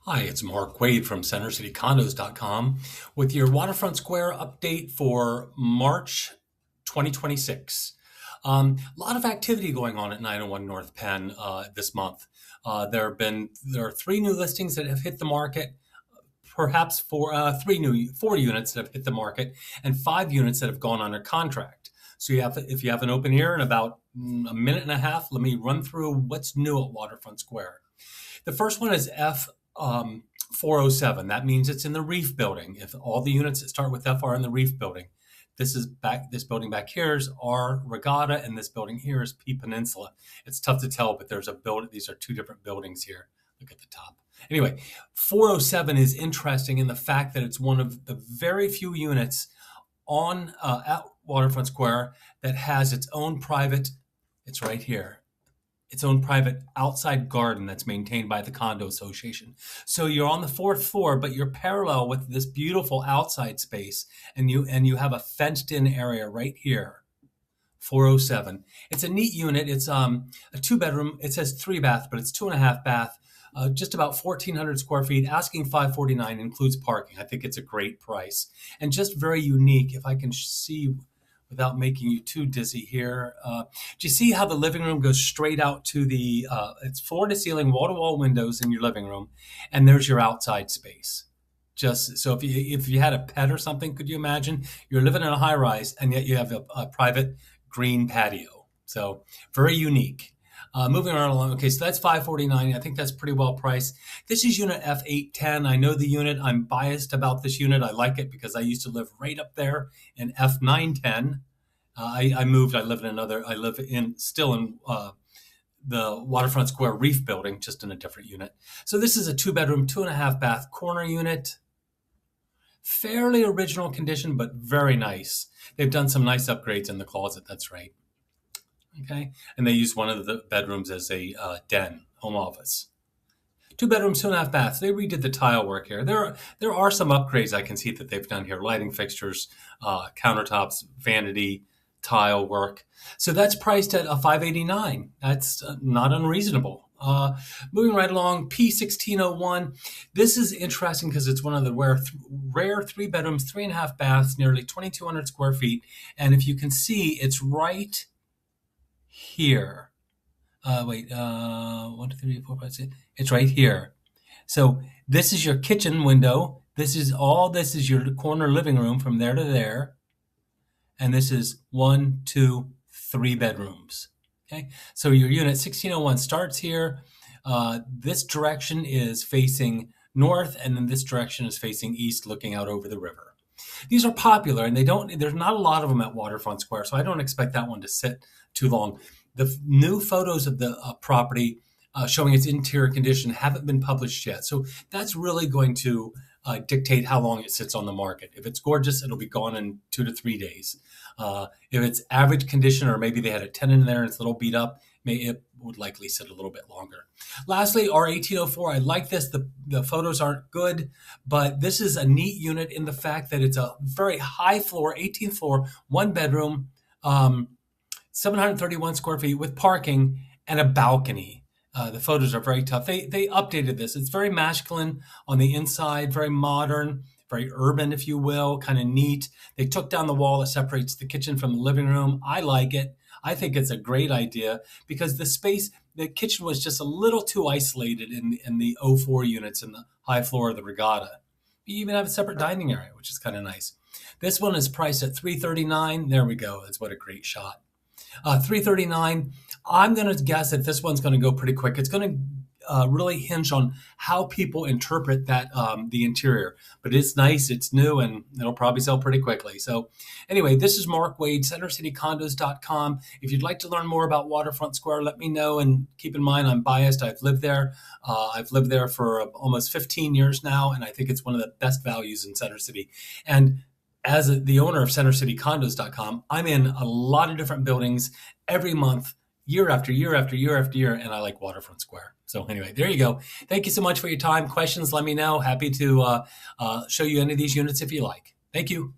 Hi, it's Mark Wade from CenterCityCondos.com with your Waterfront Square update for March 2026. A lot of activity going on at 901 North Penn this month. There are three new listings that have hit the market, perhaps four units that have hit the market, and 5 units that have gone under contract. So if you have an open ear in about a minute and a half, let me run through what's new at Waterfront Square. The first one is F 407. That means it's in the Reef Building. If all the units that start with F are in the Reef Building, this building back here is R Regatta, and this building here is P Peninsula. It's tough to tell, but there's a building. These are two different buildings here. Look at the top. Anyway, 407 is interesting in the fact that it's one of the very few units on at Waterfront Square that has its own private. It's right here. Its own private outside garden that's maintained by the condo association. So you're on the fourth floor, but you're parallel with this beautiful outside space, and you have a fenced in area right here. 407. It's a neat unit. It's a 2-bedroom. It says 3-bath, but it's 2.5-bath. Just about 1,400 square feet. Asking $549, includes parking. I think it's a great price and just very unique. If I can see without making you too dizzy here. Do you see how the living room goes straight out to it's floor to ceiling, wall to wall windows in your living room, and there's your outside space. Just so if you had a pet or something, could you imagine you're living in a high rise and yet you have a private green patio? So very unique. Moving right along. Okay, so that's $549. I think that's pretty well priced. This is unit F810. I know the unit. I'm biased about this unit. I like it because I used to live right up there in F910. I moved. I live still in the Waterfront Square Reef Building, just in a different unit. So this is a 2-bedroom, 2.5-bath corner unit. Fairly original condition, but very nice. They've done some nice upgrades in the closet. That's right. Okay, and they use one of the bedrooms as a den, home office. 2 bedrooms, 2.5 baths. They redid the tile work here. There are some upgrades I can see that they've done here: lighting fixtures, countertops, vanity, tile work. So that's priced at $589. That's not unreasonable. Moving right along, P1601. This is interesting because it's one of the rare 3 bedrooms, 3.5 baths, nearly 2,200 square feet. And if you can see, it's right here. 1, 2, 3, 4, 5, 6. It's right here. So this is your kitchen window. This is your corner living room from there to there. And this is 1, 2, 3 bedrooms. Okay. So your unit 1601 starts here. This direction is facing north, and then this direction is facing east, looking out over the river. These are popular, and there's not a lot of them at Waterfront Square, so I don't expect that one to sit too long. The new photos of the property showing its interior condition haven't been published yet, so that's really going to dictate how long it sits on the market. If it's gorgeous, it'll be gone in 2 to 3 days. If it's average condition, or maybe they had a tenant in there and it's a little beat up, it would likely sit a little bit longer. Lastly, R1804. I like this. The photos aren't good, but this is a neat unit in the fact that it's a very high floor, 18th floor, 1 bedroom, 731 square feet with parking and a balcony. The photos are very tough. They updated this. It's very masculine on the inside, very modern, very urban, if you will, kind of neat. They took down the wall that separates the kitchen from the living room. I like it. I think it's a great idea because the kitchen was just a little too isolated in the 04 units in the high floor of the Regatta. You even have a separate dining area, which is kind of nice. This one is priced at $339. There we go. That's what a great shot. $339. I'm going to guess that this one's going to go pretty quick. It's going to really hinge on how people interpret the interior. But it's nice, it's new, and it'll probably sell pretty quickly. So anyway, this is Mark Wade, CenterCityCondos.com. If you'd like to learn more about Waterfront Square, let me know. And keep in mind, I'm biased. I've lived there. I've lived there for almost 15 years now, and I think it's one of the best values in Center City. And as the owner of CenterCityCondos.com, I'm in a lot of different buildings every month, year after year after year after year, and I like Waterfront Square. So anyway, there you go. Thank you so much for your time. Questions, let me know. Happy to show you any of these units if you like. Thank you.